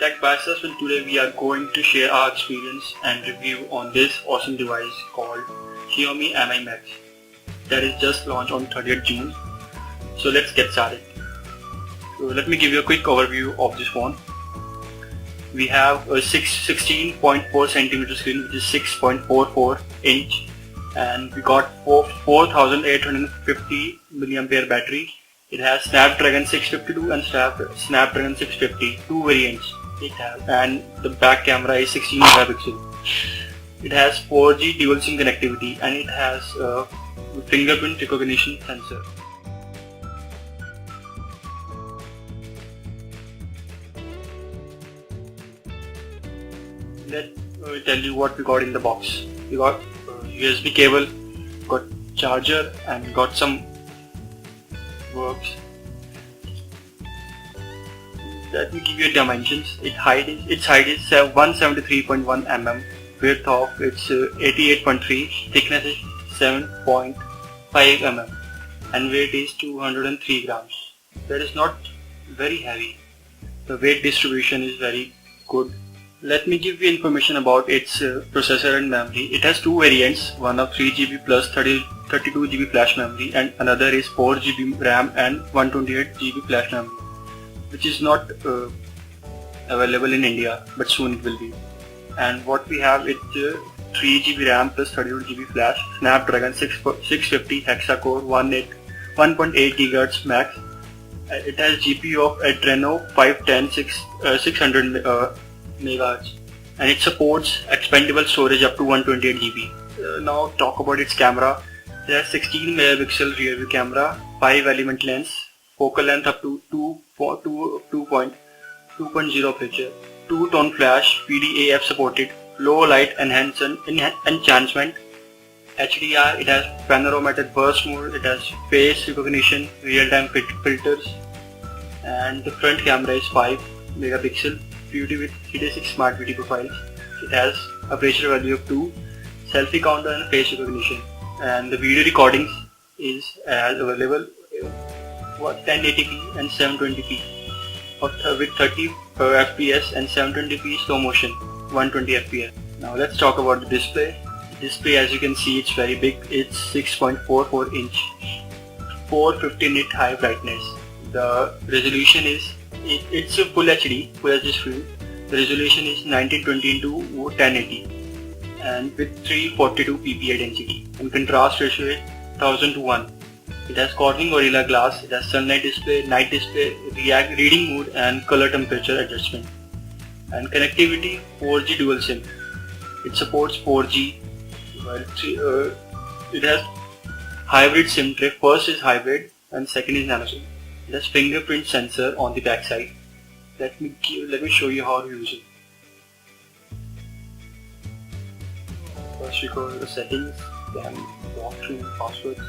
Tech Bysters, and today we are going to share our experience and review on this awesome device called Xiaomi Mi Max that is just launched on 30th June. So let's get started. So let me give you a quick overview of this phone. We have a 16.4 centimeter screen, which is 6.44 inch, and we got 4850 milliampere battery. It has Snapdragon 652 and Snapdragon 650, two variants it has, and the back camera is 16 megapixel. It has 4G dual SIM connectivity, and it has a fingerprint recognition sensor. Let me tell you what we got in the box. We got USB cable, got charger, and got some works. Let me give you dimensions. Its height is 173.1 mm, width of it's 88.3, thickness is 7.5 mm, and weight is 203 grams. That is not very heavy. The weight distribution is very good. Let me give you information about its processor and memory. It has two variants, one of 3GB plus 32GB flash memory, and another is 4GB RAM and 128GB flash memory, which is not available in India, but soon it will be. And what we have is 3GB RAM plus 32GB flash, Snapdragon 650 hexa-core, 1.8 GHz max. It has GPU of Adreno 510 600 MHz, and it supports expandable storage up to 128 GB. Now talk about its camera. It has 16 megapixel rear view camera, 5 element lens, focal length up to 2.0 aperture, 2-tone flash, PDAF supported, low light enhancement, HDR. It has panoramic burst mode. It has face recognition, real-time filters, and the front camera is 5 megapixel. Beauty with 3D6 smart beauty profiles. It has aperture value of 2, selfie counter, and face recognition. And the video recordings is available 1080p and 720p with 30 fps and 720p slow motion, 120 fps. Now let's talk about the display. The display, as you can see, it's very big. It's 6.44 inch, 450 nit high brightness. The resolution is it's a full HD screen. The resolution is 1920 into 1080 and with 342 ppi density, and contrast ratio is 1000 to 1. It has Corning Gorilla Glass. It has sunlight display, night display, reading mode, and color temperature adjustment. And connectivity, 4G dual SIM. It supports 4G. It has hybrid SIM tray. First is hybrid and second is nano SIM. It has fingerprint sensor on the back side. Let me show you how to use it. First we go to the settings, then walk through passwords.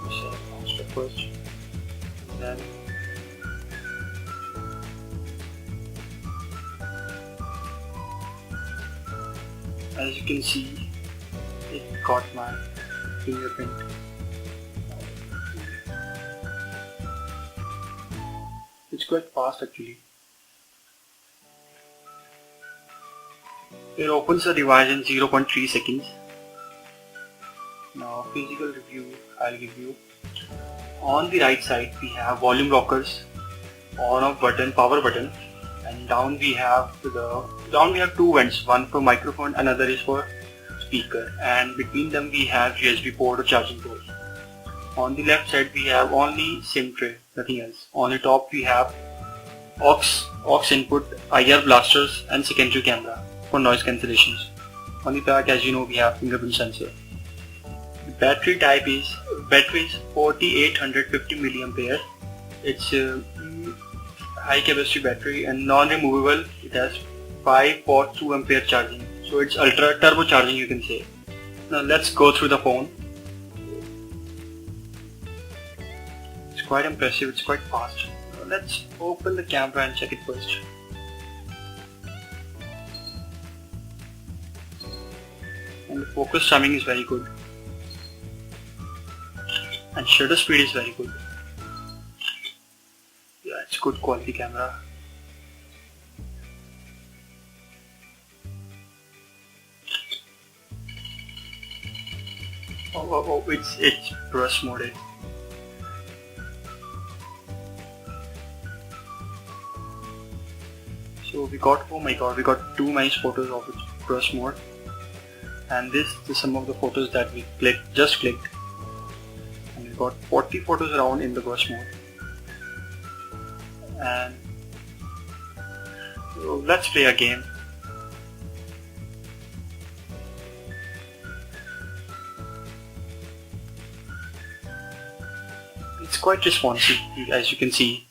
Set password first, then as you can see, it got my fingerprint. It's quite fast actually. It opens the device in 0.3 seconds. Now physical review I'll give you. On the right side we have volume rockers, on off button, power button, and down we have two vents, one for microphone, another is for speaker, and between them we have USB port or charging port. On the left side we have only SIM tray, nothing else. On the top we have aux input, IR blasters, and secondary camera for noise cancellations. On the back, as you know, we have fingerprint sensor. The battery type is 4850 milliampere. It's a high capacity battery and non-removable. It has 5.2 ampere charging, so it's ultra turbo charging, you can say. Now let's go through the phone. It's quite impressive, it's quite fast. Now let's open the camera and check it first. and the focus timing is very good, and shutter speed is very good. Yeah, it's good quality camera. Oh, it's brush mode. So we got, oh my god, we got 2 nice photos of its brush mode, and this is some of the photos that we just clicked, and we got 40 photos around in the brush mode. And so let's play a game. It's quite responsive, as you can see.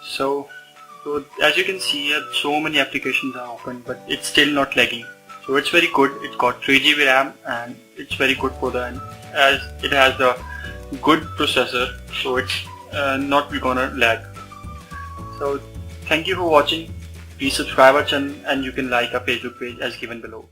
So as you can see, so many applications are open, but it's still not lagging. So it's very good. It's got 3 GB RAM, and it's very good for the, as it has a good processor, so it's not gonna lag. So thank you for watching. Please subscribe our channel, and you can like our Facebook page as given below.